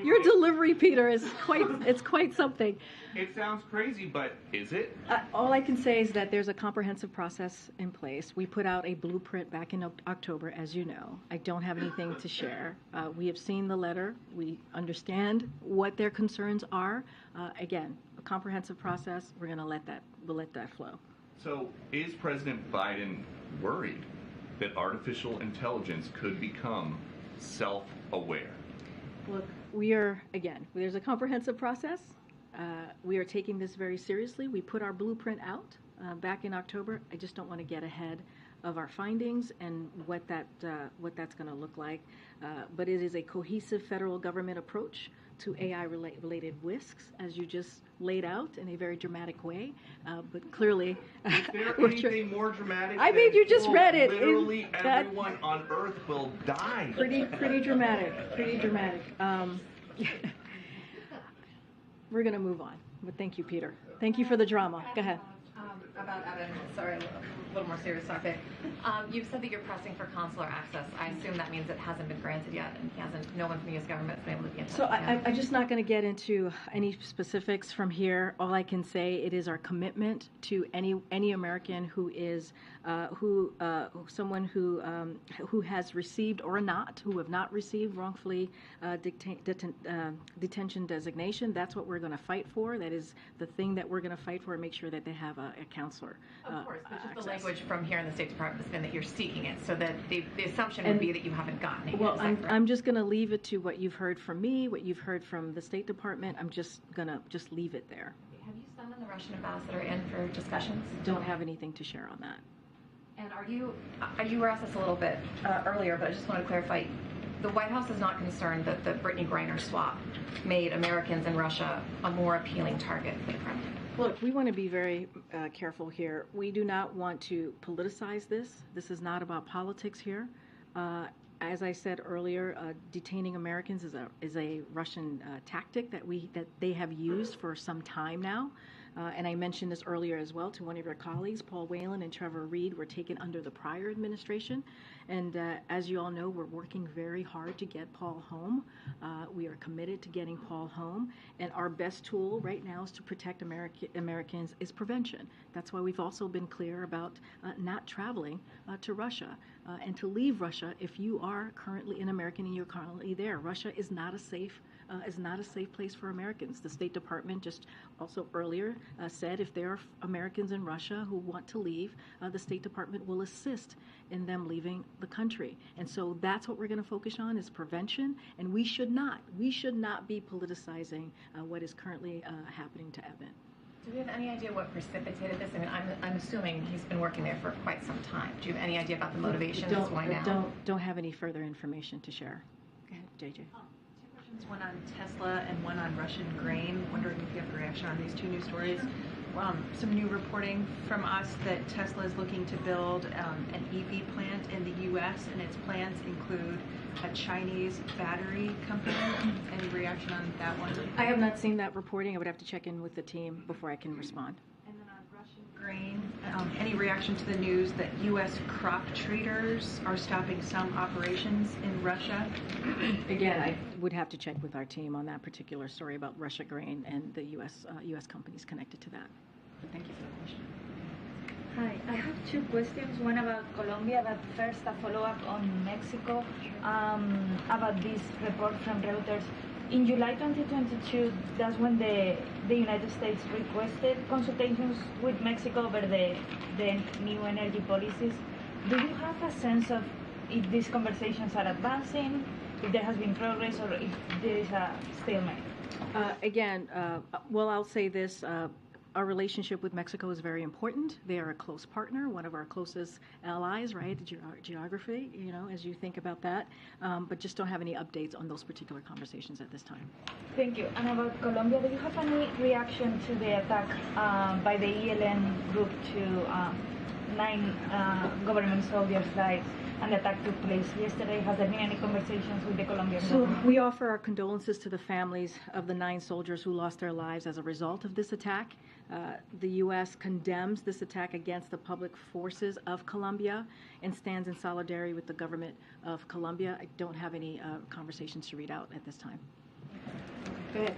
Your delivery, Peter, is quite something. It sounds crazy, but is it? All I can say is that there's a comprehensive process in place. We put out a blueprint back in October, as you know. I don't have anything to share. We have seen the letter. We understand what their concerns are. Again, a comprehensive process. We'll let that flow. So, is President Biden worried that artificial intelligence could become self-aware? Look, there's a comprehensive process. We are taking this very seriously. We put our blueprint out back in October. I just don't want to get ahead of our findings and what that's going to look like. But it is a cohesive federal government approach to AI-related risks, as you just laid out in a very dramatic way. But clearly, is there anything more dramatic? I mean, you just read it. Literally, everyone on Earth will die. Pretty dramatic. Pretty dramatic. We're going to move on. But thank you, Peter. Thank you for the drama. Go ahead. About Evan, sorry, a little more serious topic. You've said that you're pressing for consular access. I assume that means it hasn't been granted yet, and no one from the U.S. government has been able to get So I'm just not going to get into any specifics from here. All I can say, it is our commitment to any American who is someone who has received or not, who have not received wrongfully detention designation. That's what we're going to fight for. That is the thing that we're going to fight for, and make sure that they have a counselor. Of course, but just the language from here in the State Department has been that you're seeking it, so that the assumption would be that you haven't gotten it. Well, I'm just going to leave it to what you've heard from me, what you've heard from the State Department. I'm just going to leave it there. Have you summoned the Russian ambassador in for discussions? Don't have anything to share on that. And you were asked this a little bit earlier, but I just want to clarify. The White House is not concerned that the Brittany Griner swap made Americans in Russia a more appealing target for the Kremlin. Look, we want to be very careful here. We do not want to politicize this. This is not about politics here. As I said earlier, detaining Americans is a Russian tactic that they have used for some time now. And I mentioned this earlier as well to one of your colleagues. Paul Whelan and Trevor Reed were taken under the prior administration. And as you all know, we're working very hard to get Paul home. We are committed to getting Paul home. And our best tool right now is to protect Americans is prevention. That's why we've also been clear about not traveling to Russia and to leave Russia if you are currently an American and you're currently there. Russia is not a safe place for Americans. The State Department just also earlier said if there are Americans in Russia who want to leave, the State Department will assist in them leaving the country. And so that's what we're going to focus on, is prevention. And we should not be politicizing what is currently happening to Evan. Do we have any idea what precipitated this? I mean, I'm assuming he's been working there for quite some time. Do you have any idea about the motivation? Why now? Don't have any further information to share. Go ahead, JJ. One on Tesla and one on Russian grain. Wondering if you have a reaction on these two news stories. Some new reporting from us that Tesla is looking to build an EV plant in the U.S. and its plans include a Chinese battery company. Any reaction on that one? I have not seen that reporting. I would have to check in with the team before I can respond. And then on Russian grain, any reaction to the news that U.S. crop traders are stopping some operations in Russia? Again, I would have to check with our team on that particular story about Russia grain and the U.S. companies connected to that. But thank you for the question. Hi, I have two questions. One about Colombia, but first a follow-up on Mexico about this report from Reuters. In July 2022, that's when the United States requested consultations with Mexico over the new energy policies. Do you have a sense of if these conversations are advancing, if there has been progress, or if there is a stalemate? Well, I'll say this. Our relationship with Mexico is very important. They are a close partner, one of our closest allies, right? Geography, as you think about that. But just don't have any updates on those particular conversations at this time. Thank you. And about Colombia, do you have any reaction to the attack by the ELN group to 9 government soldiers' lives? And the attack took place yesterday. Has there been any conversations with the Colombian government? So we offer our condolences to the families of the 9 soldiers who lost their lives as a result of this attack. The U.S. condemns this attack against the public forces of Colombia and stands in solidarity with the government of Colombia. I don't have any conversations to read out at this time. Go ahead.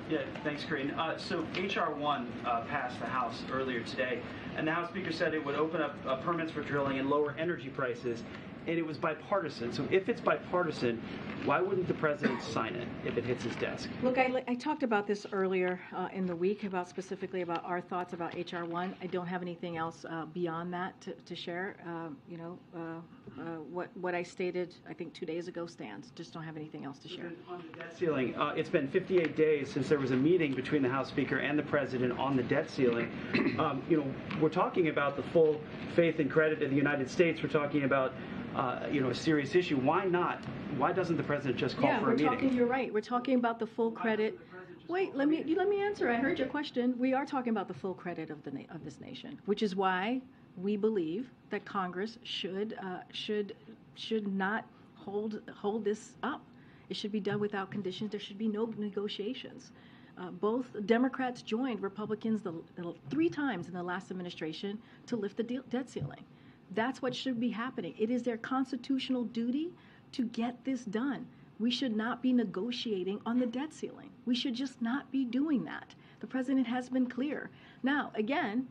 Yeah, thanks, Karine. So H.R. 1 passed the House earlier today, and the House Speaker said it would open up permits for drilling and lower energy prices, and it was bipartisan. So if it's bipartisan, why wouldn't the president sign it if it hits his desk? Look, I talked about this earlier in the week, specifically about our thoughts about H.R. 1. I don't have anything else beyond that to share. What I stated, I think 2 days ago stands. Just don't have anything else to share. On the debt ceiling, it's been 58 days since there was a meeting between the House Speaker and the president on the debt ceiling. We're talking about the full faith and credit of the United States. We're talking about a serious issue. Why not? Why doesn't the president just call for a meeting? You're right. We're talking about the full credit. Wait, let me answer. I heard your question. We are talking about the full credit of this nation, which is why we believe that Congress should not hold this up. It should be done without conditions. There should be no negotiations. Both Democrats joined Republicans the 3 times in the last administration to lift the debt ceiling. That's what should be happening. It is their constitutional duty to get this done. We should not be negotiating on the debt ceiling. We should just not be doing that. The president has been clear. Now, again,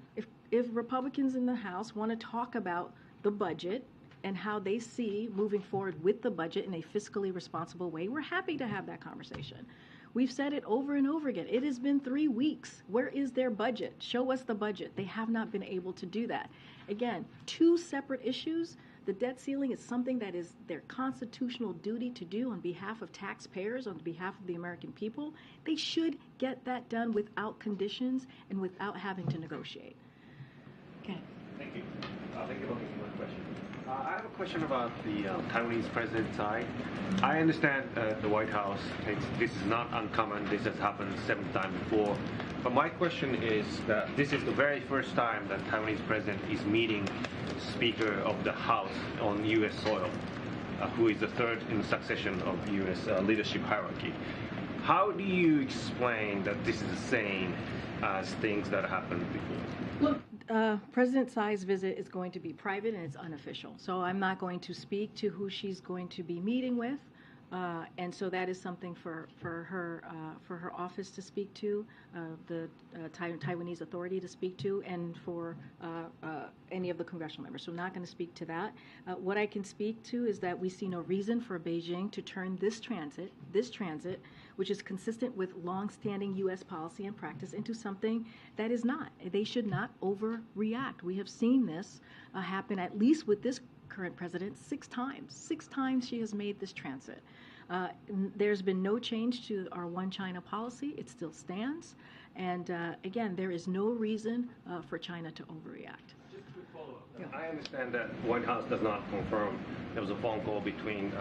if Republicans in the House want to talk about the budget and how they see moving forward with the budget in a fiscally responsible way, we're happy to have that conversation. We've said it over and over again. It has been 3 weeks. Where is their budget? Show us the budget. They have not been able to do that. Again, 2 separate issues. The debt ceiling is something that is their constitutional duty to do on behalf of taxpayers, on behalf of the American people. They should get that done without conditions and without having to negotiate. Okay. Thank you. Thank you for taking my question. I have a question about the Taiwanese President Tsai. I understand the White House thinks this is not uncommon. This has happened 7 times before. But my question is that this is the very first time that Taiwanese President is meeting Speaker of the House on U.S. soil, who is the 3rd in succession of U.S. Leadership hierarchy. How do you explain that this is the same as things that happened before? Look, President Tsai's visit is going to be private and it's unofficial. So I'm not going to speak to who she's going to be meeting with. And so that is something for her office to speak to, the Taiwanese Authority to speak to, and for any of the congressional members. So I'm not going to speak to that. What I can speak to is that we see no reason for Beijing to turn this transit, which is consistent with longstanding U.S. policy and practice, into something that is not. They should not overreact. We have seen this happen, at least with this current president, 6 times. 6 times she has made this transit. There's been no change to our one China policy. It still stands. And again, there is no reason for China to overreact. Just a quick follow-up. Yeah. I understand that White House does not confirm there was a phone call between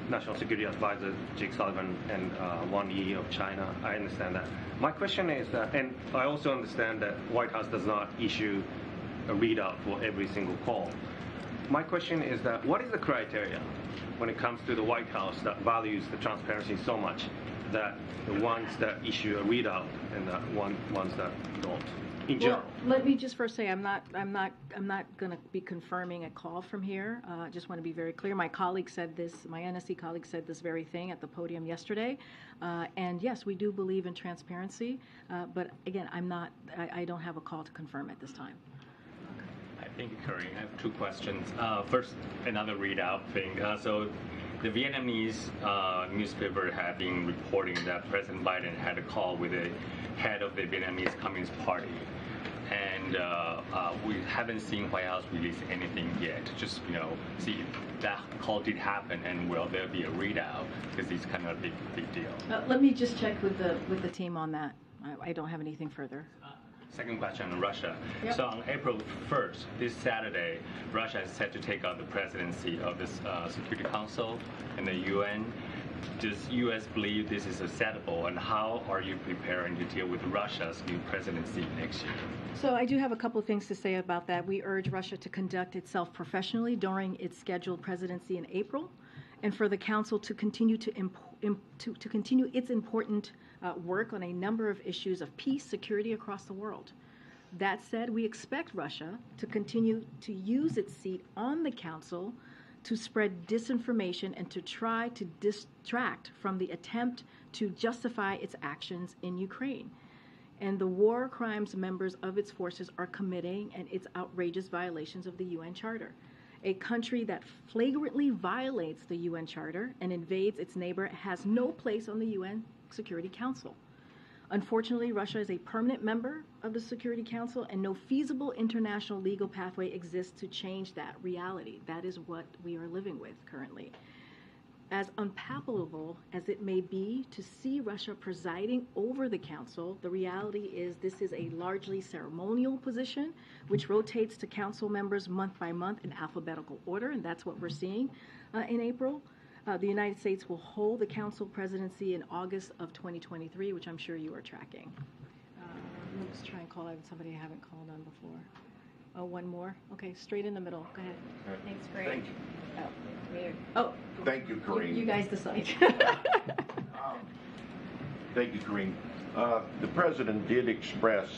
National Security Advisor Jake Sullivan and Wang Yi of China. I understand that. My question is that, and I also understand that White House does not issue a readout for every single call. My question is that what is the criteria when it comes to the White House that values the transparency so much that the ones that issue a readout and the ones that don't, in general? Well, let me just first say I'm not going to be confirming a call from here. I just want to be very clear. My colleague said this. My NSC colleague said this very thing at the podium yesterday. And yes, we do believe in transparency. But again, I don't have a call to confirm at this time. Thank you, Karine. I have 2 questions. First, another readout thing. So the Vietnamese newspaper had been reporting that President Biden had a call with the head of the Vietnamese Communist Party. And we haven't seen White House release anything yet. Just, see if that call did happen and will there be a readout, because it's kind of a big deal. Let me just check with the team on that. I don't have anything further. Second question on Russia. Yep. So on April 1st, this Saturday, Russia is set to take out the presidency of this Security Council and the UN. Does U.S. believe this is acceptable, and how are you preparing to deal with Russia's new presidency next year? So I do have a couple of things to say about that. We urge Russia to conduct itself professionally during its scheduled presidency in April, and for the Council to continue to continue its important work on a number of issues of peace, security across the world. That said, we expect Russia to continue to use its seat on the Council to spread disinformation and to try to distract from the attempt to justify its actions in Ukraine and the war crimes members of its forces are committing and its outrageous violations of the UN Charter. A country that flagrantly violates the UN Charter and invades its neighbor has no place on the UN Security Council. Unfortunately, Russia is a permanent member of the Security Council, and no feasible international legal pathway exists to change that reality. That is what we are living with currently. As unpalatable as it may be to see Russia presiding over the Council, the reality is this is a largely ceremonial position, which rotates to Council members month by month in alphabetical order, and that's what we're seeing in April. The United States will hold the Council presidency in August of 2023, which I'm sure you are tracking. Let's try and call out somebody I haven't called on before. Oh, one more? Okay, straight in the middle. Go ahead. Thanks, great. Thank you. Oh, weird. Oh. Thank you, Karine. You guys decide. Thank you, Karine. The President did express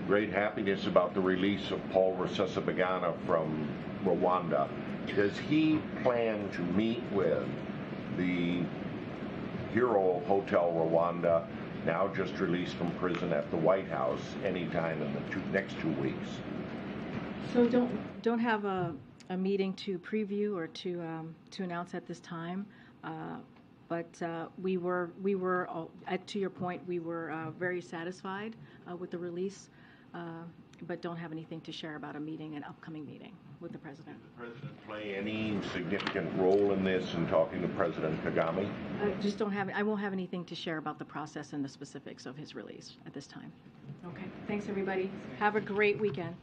great happiness about the release of Paul Rusesabagina from Rwanda. Does he plan to meet with the hero of Hotel Rwanda, now just released from prison, at the White House anytime in the next 2 weeks? So don't have a meeting to preview or to announce at this time, but we were to your point, we were very satisfied with the release, but don't have anything to share about a meeting, an upcoming meeting with the President. Did the President play any significant role in this in talking to President Kagame? I won't have anything to share about the process and the specifics of his release at this time. Okay, thanks everybody. Have a great weekend.